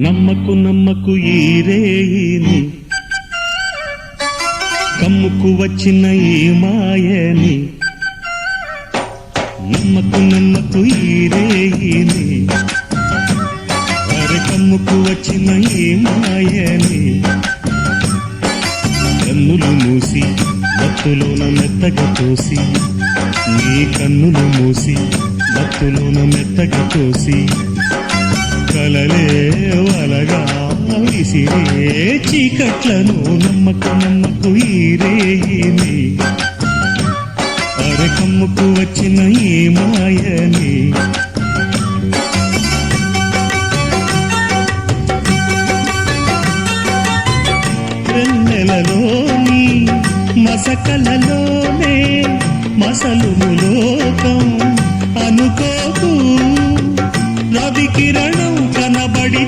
నమ్మకు నమ్మకు ఈ రేయిని, కమ్ముకు వచ్చిన ఈ మాయని. నమ్మకు నమ్మకు ఈ రేయిని, అరే కమ్ముకు వచ్చిన ఈ మాయని. కన్నులు మూసి మత్తులోన మెత్తగా తోసి, నీ కన్నులు మూసి మత్తులోన మెత్తగా తోసి, కలలే వలగా విసిరే చీకట్లను. నమ్మకు నమ్మకు ఈ రేయిని, అరే కమ్ముకు వచ్చిన ఈ మాయని. వెన్నెలలోని మసకలలోనే మసలుము లోకం అనుకోకు. రవి కిరణం కనబడి